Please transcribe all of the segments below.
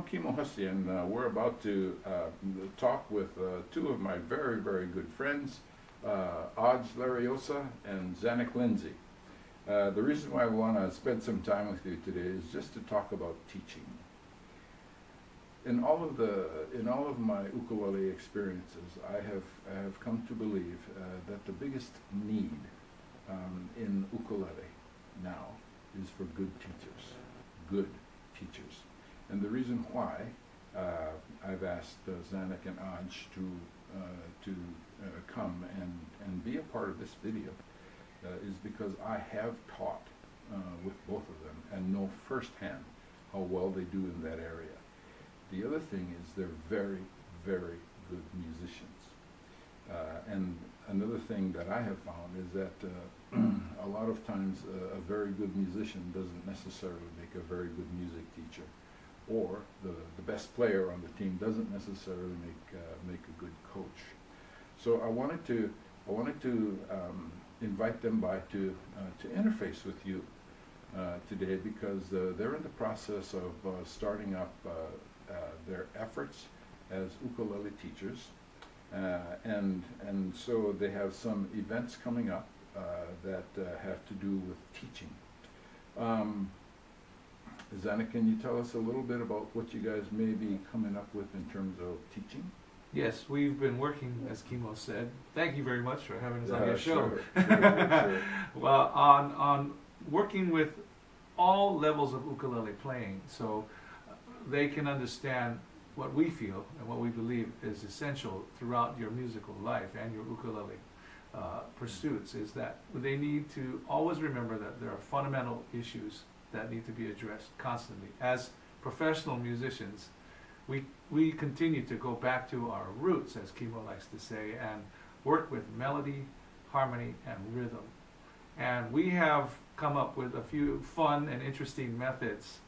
I'm Kimo Hussey, and we're about to talk with two of my very, very good friends, Adj Larioza and Zanuck Lindsey. The reason why I want to spend some time with you today is just to talk about teaching. In all of my ukulele experiences, I have come to believe that the biggest need in ukulele now is for good teachers. Good teachers. And the reason why I've asked Zanuck and Adj to come and be a part of this video is because I have taught with both of them and know firsthand how well they do in that area. The other thing is they're very, very good musicians. And another thing that I have found is that a lot of times a very good musician doesn't necessarily make a very good music teacher, or the best player on the team doesn't necessarily make a good coach. So I wanted to invite them by to interface with you today, because they're in the process of starting up their efforts as ukulele teachers, and so they have some events coming up that have to do with teaching. Zanuck, can you tell us a little bit about what you guys may be coming up with in terms of teaching? Yes, we've been working, as Kimo said. Thank you very much for having us on your show. Sure. Well, on working with all levels of ukulele playing, so they can understand what we feel and what we believe is essential throughout your musical life and your ukulele pursuits, is that they need to always remember that there are fundamental issues that need to be addressed constantly. As professional musicians, we continue to go back to our roots, as Kimo likes to say, and work with melody, harmony, and rhythm. And we have come up with a few fun and interesting methods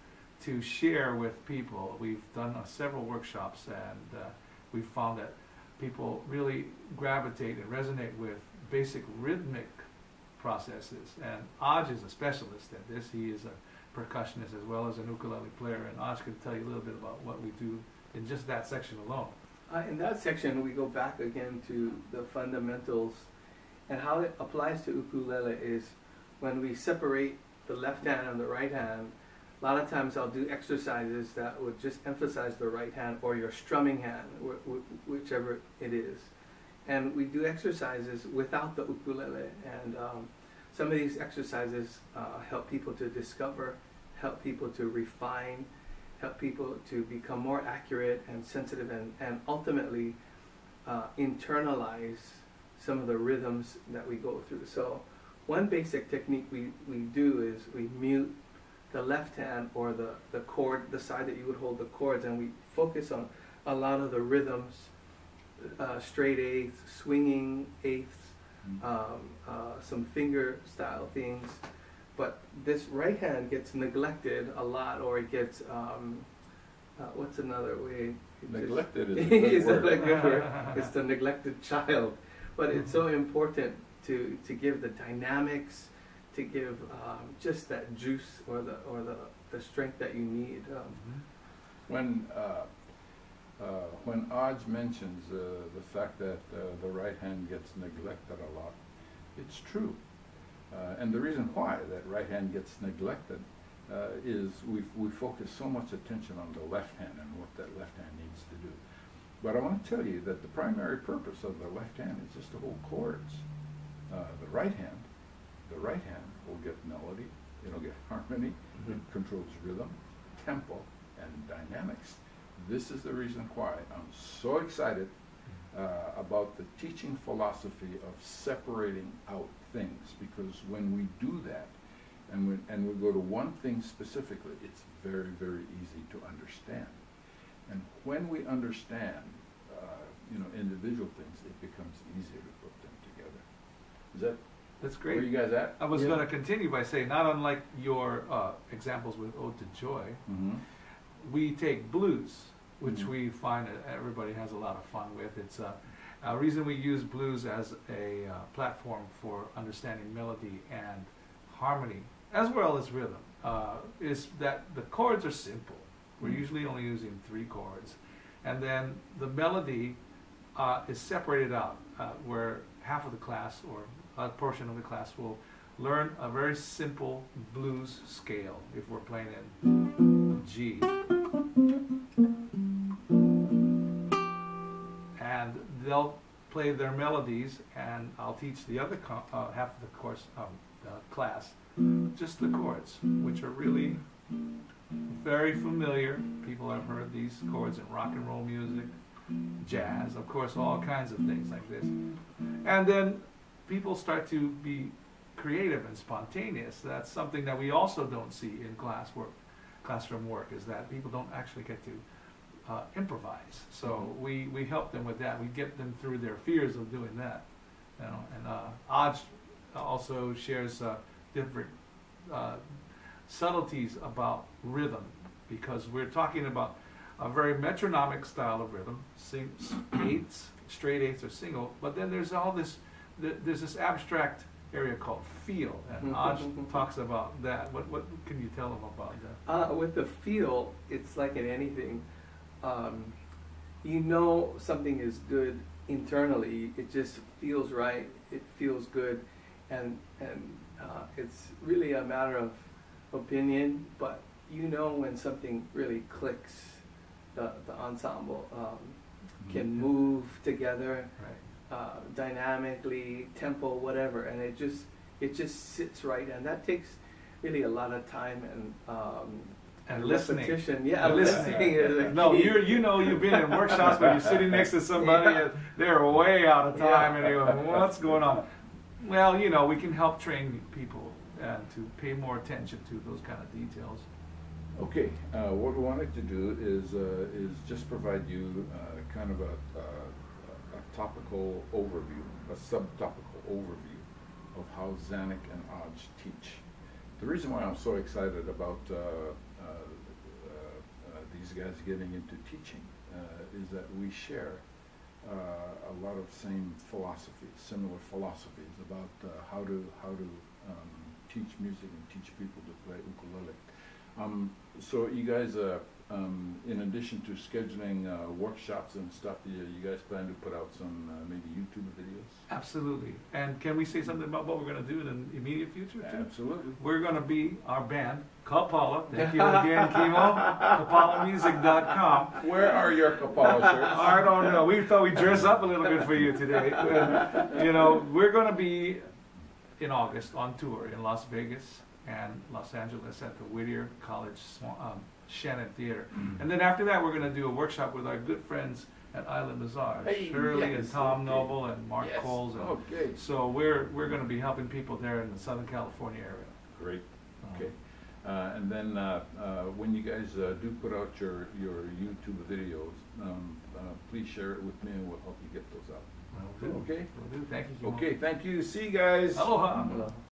to share with people. We've done several workshops, and we've found that people really gravitate and resonate with basic rhythmic processes. And Adj is a specialist at this. He is a percussionist as well as an ukulele player, and Adj can tell you a little bit about what we do in just that section alone. In that section, we go back again to the fundamentals, and how it applies to ukulele is when we separate the left hand and the right hand. A lot of times I'll do exercises that would just emphasize the right hand or your strumming hand, whichever it is. And we do exercises without the ukulele, and some of these exercises help people to discover, help people to refine, help people to become more accurate and sensitive, and ultimately internalize some of the rhythms that we go through. So one basic technique we do is we mute the left hand, or the chord, the side that you would hold the chords, and we focus on a lot of the rhythms, straight eighths, swinging eighths, some finger style things. But this right hand gets neglected a lot, or it gets, what's another way? Neglected is a good word. It's the neglected child. But it's so important to give the dynamics, to give just that juice or the strength that you need. When Adj mentions the fact that the right hand gets neglected a lot, it's true. And the reason why that right hand gets neglected is we focus so much attention on the left hand and what that left hand needs to do. But I want to tell you that the primary purpose of the left hand is just to hold chords. The right hand will get melody, it'll get harmony, it controls rhythm, tempo, and dynamics. This is the reason why I'm so excited about the teaching philosophy of separating out things, because when we do that and we go to one thing specifically, it's very, very easy to understand. And when we understand individual things, it becomes easier to put them together. That's great. Where you guys at? I was going to continue by saying, not unlike your examples with Ode to Joy, we take blues, which we find that everybody has a lot of fun with. It's a reason we use blues as a platform for understanding melody and harmony, as well as rhythm, is that the chords are simple. We're usually only using 3 chords. And then the melody is separated out, where half of the class or a portion of the class will learn a very simple blues scale if we're playing in G. And they'll play their melodies, and I'll teach the other half of the course class just the chords, which are really very familiar. People have heard these chords in rock and roll music, jazz, of course, all kinds of things like this. And then people start to be creative and spontaneous. That's something that we also don't see in classroom work, is that people don't actually get to improvise. So we help them with that. We get them through their fears of doing that. You know, and Adj also shares different subtleties about rhythm, because we're talking about a very metronomic style of rhythm, eighths, straight eighths or single, but then there's all this, there's this abstract area called feel, and Adj talks about that. What can you tell them about that? With the feel, it's like in anything. You know something is good internally. It just feels right. It feels good, and it's really a matter of opinion. But you know when something really clicks. The ensemble can move together, right, dynamically, tempo, whatever, and it just sits right, and that takes really a lot of time and listening. Repetition. Yeah, listening is a no, key. you've been in workshops where you're sitting next to somebody and they're way out of time, and you go, what's going on? Well, you know, we can help train people to pay more attention to those kind of details. Okay, what we wanted to do is just provide you kind of a topical overview, a subtopical overview of how Zanuck and Adj teach. The reason why I'm so excited about these guys getting into teaching is that we share a lot of same philosophies, similar philosophies about how to teach music and teach people to play ukulele. So you guys, in addition to scheduling workshops and stuff, you guys plan to put out some maybe YouTube videos? Absolutely. And can we say something about what we're going to do in the immediate future too? Absolutely. We're going to be our band, Kapala. Thank you again, Kimo. KapalaMusic.com. Where are your Kapala shirts? I don't know. We thought we'd dress up a little bit for you today. You know, we're going to be in August on tour in Las Vegas and Los Angeles at the Whittier College Shannon Theater. And then after that, we're going to do a workshop with our good friends at Bazaar, Hey, Shirley yes, and Tom okay. Noble and Mark Coles. And Okay. so we're going to be helping people there in the Southern California area. Great. Okay. And then when you guys do put out your YouTube videos, please share it with me and we'll help you get those out. Will do. Okay. Will do. Thank you, Kimo. Okay, thank you. See you guys. Aloha. Aloha.